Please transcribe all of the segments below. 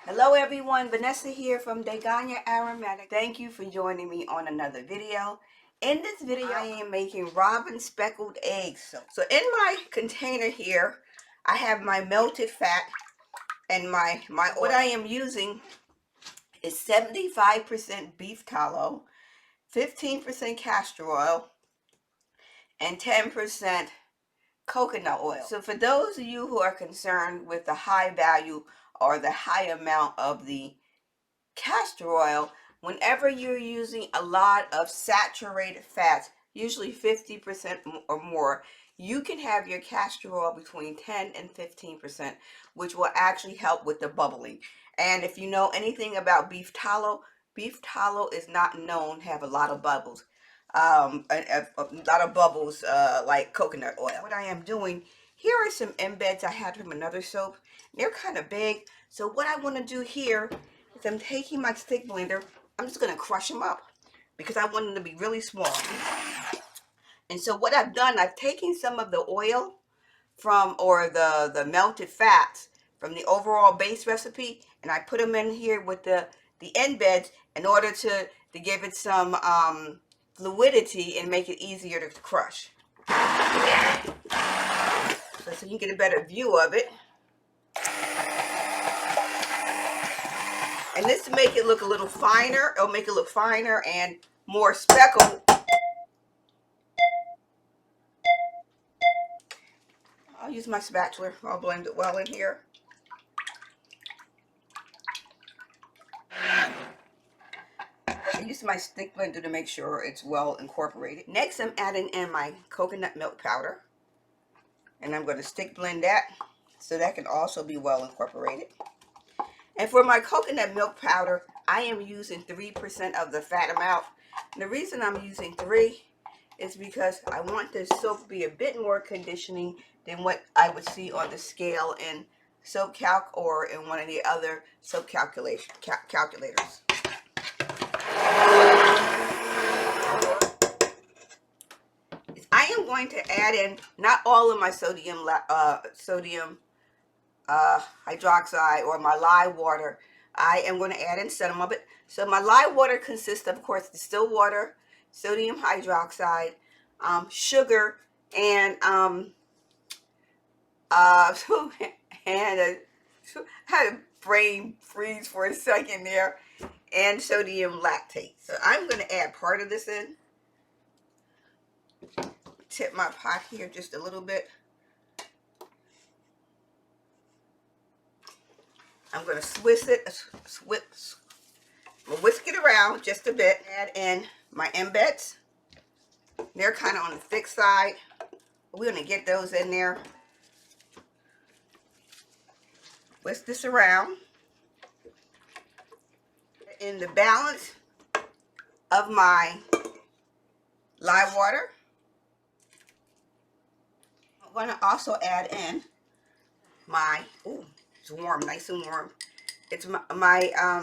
Hello everyone, Vanessa here from Degania Aromatic. Thank you for joining me on another video. In this video, I am making Robin Speckled Egg Soap. So in my container here, I have my melted fat and my oil. What I am using is 75% beef tallow, 15% castor oil, and 10% coconut oil. So for those of you who are concerned with the high value or the high amount of the castor oil, whenever you're using a lot of saturated fats, usually 50% or more, you can have your castor oil between 10 and 15%, which will actually help with the bubbling. And if you know anything about beef tallow is not known to have a lot of bubbles. A lot of bubbles like coconut oil. What I am doing, here are some embeds I had from another soap. They're kind of big. So what I want to do here is I'm taking my stick blender. I'm just going to crush them up because I want them to be really small. And so what I've done, I've taken some of the oil from, or the melted fats from the overall base recipe, and I put them in here with the embeds in order to give it some fluidity and make it easier to crush. So you can get a better view of it. And this to make it look a little finer, it'll make it look finer and more speckled. I'll use my spatula. I'll blend it well in here. I use my stick blender to make sure it's well incorporated. Next, I'm adding in my coconut milk powder. And I'm going to stick blend that so that can also be well incorporated. And for my coconut milk powder, I am using 3% of the fat amount. And the reason I'm using 3 is because I want this soap to be a bit more conditioning than what I would see on the scale in Soap Calc or in one of the other soap calculators. I am going to add in not all of my sodium hydroxide or my lye water. I am going to add in some of it. So my lye water consists of course, distilled water, sodium hydroxide, sugar, and I had a brain freeze for a second there, and sodium lactate. So I'm going to add part of this in. Tip my pot here just a little bit. I'm going to whisk it around just a bit. Add in my embeds. They're kind of on the thick side. We're going to get those in there. Whisk this around. In the balance of my lye water, I'm going to also add in my, ooh, it's warm, nice and warm. It's my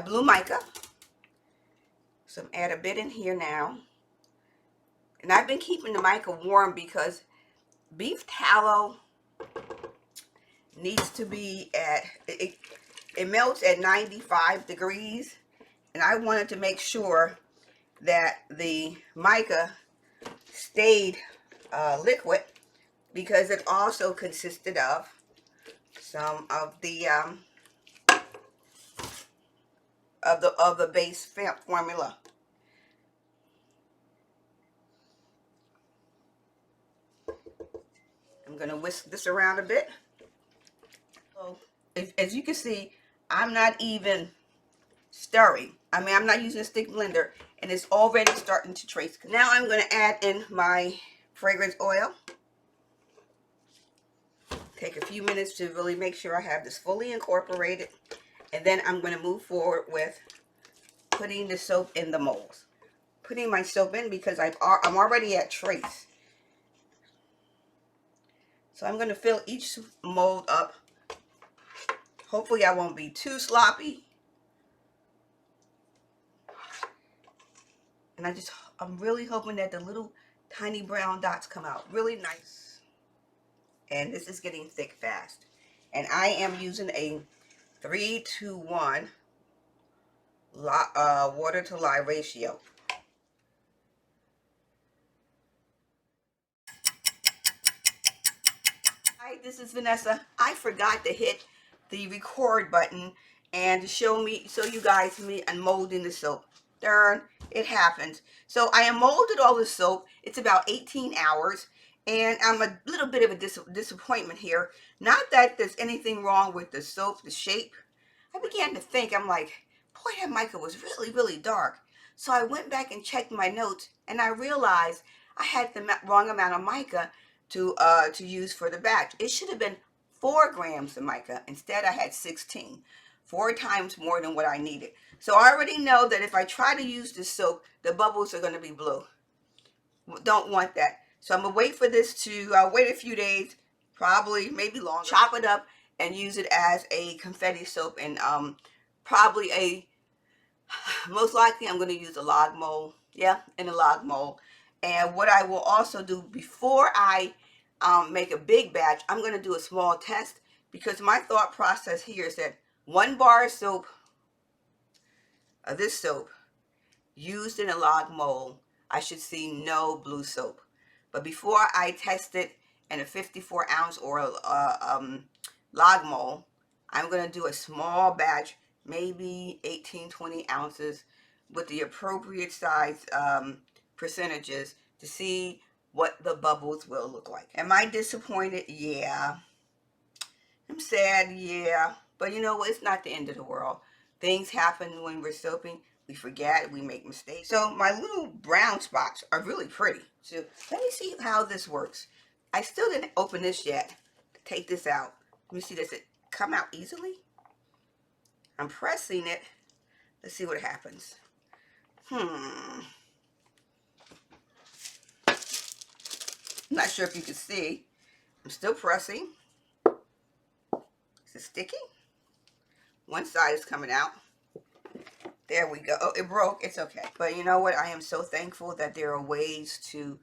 blue mica. So add a bit in here now. And I've been keeping the mica warm because beef tallow needs to be at, it melts at 95 degrees. And I wanted to make sure that the mica stayed liquid because it also consisted of some of the base formula. I'm going to whisk this around a bit. So, as you can see, I'm not even stirring. I mean, I'm not using a stick blender, and it's already starting to trace. Now I'm going to add in my fragrance oil. Take a few minutes to really make sure I have this fully incorporated, and then I'm going to move forward with putting the soap in the molds. Putting my soap in because I'm already at trace. So I'm going to fill each mold up. Hopefully I won't be too sloppy. And I'm really hoping that the little tiny brown dots come out really nice. And this is getting thick fast. And I am using a 3-to-1 water to lye ratio. Hi, this is Vanessa. I forgot to hit the record button and to show you guys me unmolding the soap. Darn, it happens. So I unmolded all the soap. It's about 18 hours, and I'm a little bit of a disappointment here. Not that there's anything wrong with the soap, the shape. I began to think, I'm like, boy, that mica was really, really dark. So I went back and checked my notes, and I realized I had the wrong amount of mica to use for the batch. It should have been 4 grams of mica. Instead, I had 16, 4 times more than what I needed. So I already know that if I try to use this soap, the bubbles are going to be blue. Don't want that. So I'm going to wait for this to wait a few days, probably maybe longer. Chop it up and use it as a confetti soap, and probably most likely I'm going to use a log mold. Yeah, in a log mold. And what I will also do before I make a big batch, I'm going to do a small test, because my thought process here is that 1 bar of soap, this soap, used in a log mold, I should see no blue soap. But before I test it in a 54 ounce or a log mold, I'm going to do a small batch, maybe 18-20 ounces, with the appropriate size percentages, to see what the bubbles will look like. Am I disappointed? Yeah. I'm sad, yeah. But you know what? It's not the end of the world. Things happen when we're soaping. We forget, we make mistakes. So my little brown spots are really pretty. So let me see how this works. I still didn't open this yet. Take this out. Let me see, does it come out easily? I'm pressing it. Let's see what happens. I'm not sure if you can see. I'm still pressing. Is it sticky? One side is coming out. There we go. Oh, it broke. It's okay. But you know what? I am so thankful that there are ways to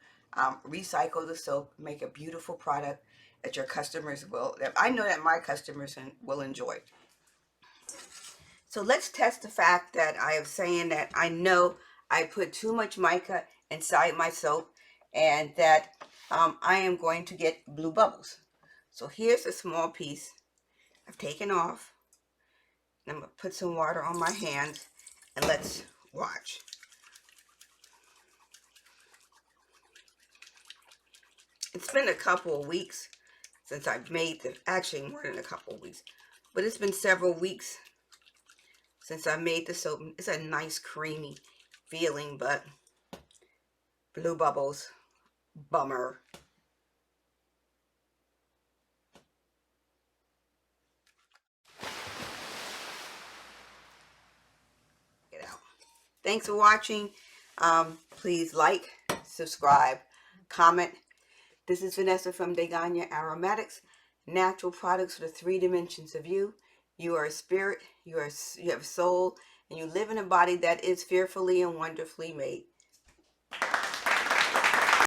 recycle the soap, make a beautiful product that your customers will, that I know that my customers will enjoy. So let's test the fact that I am saying that I know I put too much mica inside my soap, and that I am going to get blue bubbles. So here's a small piece I've taken off. I'm going to put some water on my hands, and let's watch. It's been a couple of weeks since I've made the, actually more than a couple of weeks, but it's been several weeks since I made the soap. It's a nice creamy feeling, but blue bubbles, bummer. Get out. Thanks for watching. Please like, subscribe, comment. This is Vanessa from Degania Aromatics, natural products for the 3 dimensions of you. You are a spirit, you have a soul, and you live in a body that is fearfully and wonderfully made.